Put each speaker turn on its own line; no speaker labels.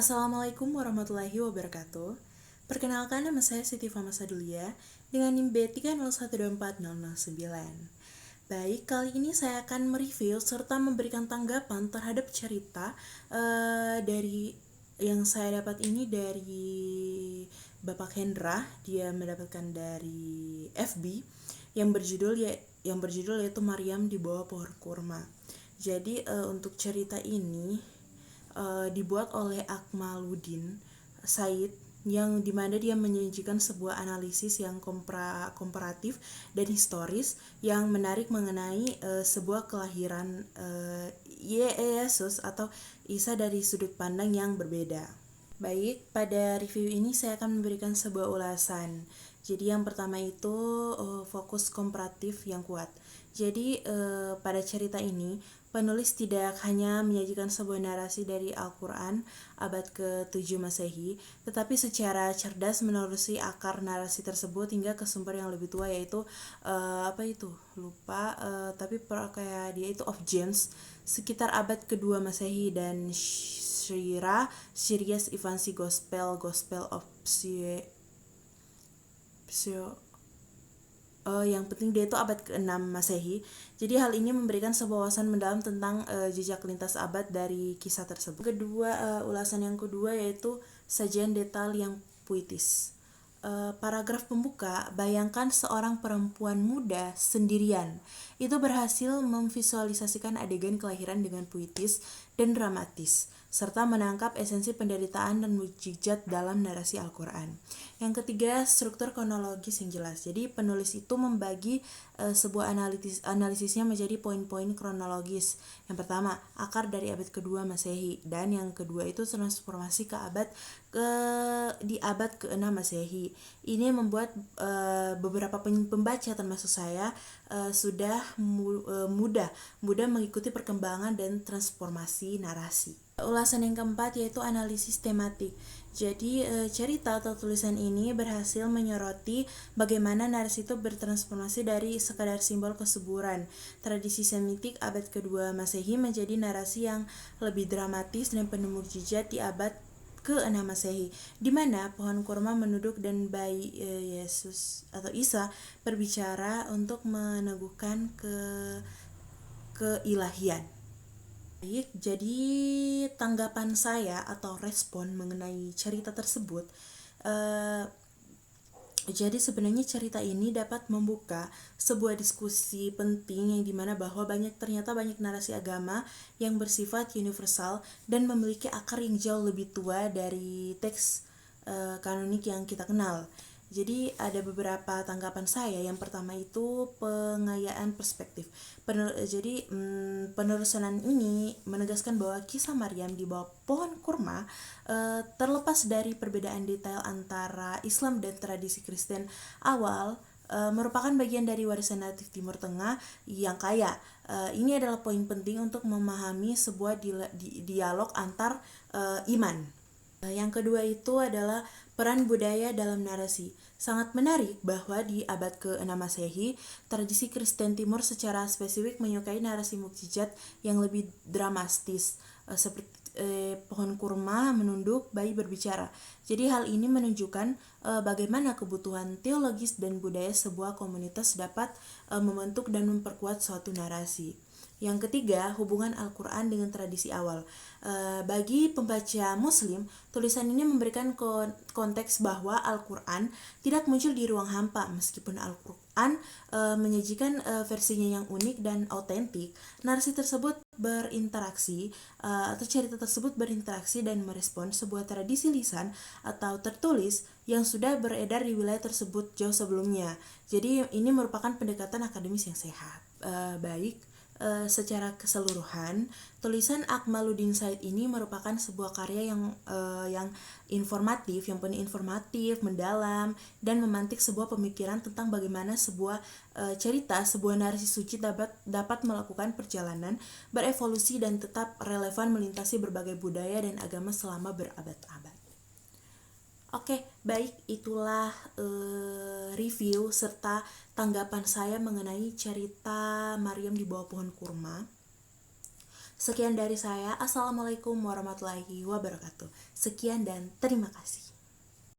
Assalamualaikum warahmatullahi wabarakatuh. Perkenalkan, nama saya Siti Fama Sadulia dengan NIM B301240009. Baik, kali ini saya akan mereview serta memberikan tanggapan terhadap cerita dari yang saya dapat ini dari Bapak Hendra. Dia mendapatkan dari FB yang berjudul yaitu Maryam di bawah pohon kurma. Jadi untuk cerita ini dibuat oleh Akmaluddin Said, yang dimana dia menyajikan sebuah analisis yang komparatif dan historis yang menarik mengenai sebuah kelahiran Yesus atau Isa dari sudut pandang yang berbeda. Baik, pada review ini saya akan memberikan sebuah ulasan. Jadi yang pertama itu fokus komparatif yang kuat. Jadi pada cerita ini penulis tidak hanya menyajikan sebuah narasi dari Al-Quran abad ke-7 Masehi, tetapi secara cerdas menelusuri akar narasi tersebut hingga ke sumber yang lebih tua, yaitu tapi kayak dia itu of James sekitar abad ke-2 Masehi dan Syria's Evansi Gospel of yang penting dia itu abad ke-6 Masehi. Jadi hal ini memberikan sebuah wawasan mendalam tentang jejak lintas abad dari kisah tersebut. Ulasan yang kedua yaitu sajian detail yang puitis. Paragraf pembuka, bayangkan seorang perempuan muda sendirian itu berhasil memvisualisasikan adegan kelahiran dengan puitis dan dramatis, serta menangkap esensi penderitaan dan mukjizat dalam narasi Al-Quran. Yang ketiga, struktur kronologis yang jelas. Jadi penulis itu membagi sebuah analisisnya menjadi poin-poin kronologis. Yang pertama, akar dari abad ke-2 Masehi, dan yang kedua itu transformasi di abad ke-6 Masehi. Ini membuat beberapa pembaca termasuk saya sudah mudah mengikuti perkembangan dan transformasi narasi. Ulasan yang keempat yaitu analisis tematik. Jadi cerita atau tulisan ini berhasil menyoroti bagaimana narasi itu bertransformasi dari sekadar simbol kesuburan tradisi Semitik abad kedua Masehi menjadi narasi yang lebih dramatis dan penuh mukjizat di abad ke-6 Masehi, di mana pohon kurma menunduk dan bayi Yesus atau Isa berbicara untuk meneguhkan keilahian. Baik, jadi tanggapan saya atau respon mengenai cerita tersebut, jadi sebenarnya cerita ini dapat membuka sebuah diskusi penting yang dimana bahwa ternyata banyak narasi agama yang bersifat universal dan memiliki akar yang jauh lebih tua dari teks kanonik yang kita kenal. Jadi ada beberapa tanggapan saya. Yang pertama itu pengayaan perspektif. Penerusan ini menegaskan bahwa kisah Maryam di bawah pohon kurma terlepas dari perbedaan detail antara Islam dan tradisi Kristen awal, merupakan bagian dari warisan natif Timur Tengah yang kaya. Ini adalah poin penting untuk memahami sebuah dialog antar iman. Yang kedua itu adalah peran budaya dalam narasi. Sangat menarik bahwa di abad ke-6 Masehi, tradisi Kristen Timur secara spesifik menyukai narasi mukjizat yang lebih dramatis, seperti pohon kurma menunduk, bayi berbicara. Jadi hal ini menunjukkan bagaimana kebutuhan teologis dan budaya sebuah komunitas dapat membentuk dan memperkuat suatu narasi. Yang ketiga, hubungan Al-Quran dengan tradisi awal. Bagi pembaca Muslim, tulisan ini memberikan konteks bahwa Al-Quran tidak muncul di ruang hampa. Meskipun Al-Quran menyajikan versinya yang unik dan autentik, narasi tersebut cerita tersebut berinteraksi dan merespon sebuah tradisi lisan atau tertulis yang sudah beredar di wilayah tersebut jauh sebelumnya. Jadi ini merupakan pendekatan akademis yang sehat. Secara keseluruhan, tulisan Akmaluddin Said ini merupakan sebuah karya yang informatif, yang penuh informatif, mendalam, dan memantik sebuah pemikiran tentang bagaimana sebuah cerita, sebuah narasi suci dapat melakukan perjalanan, berevolusi, dan tetap relevan melintasi berbagai budaya dan agama selama berabad-abad. Oke, baik, itulah review serta tanggapan saya mengenai cerita Maryam di bawah pohon kurma. Sekian dari saya. Assalamualaikum warahmatullahi wabarakatuh. Sekian dan terima kasih.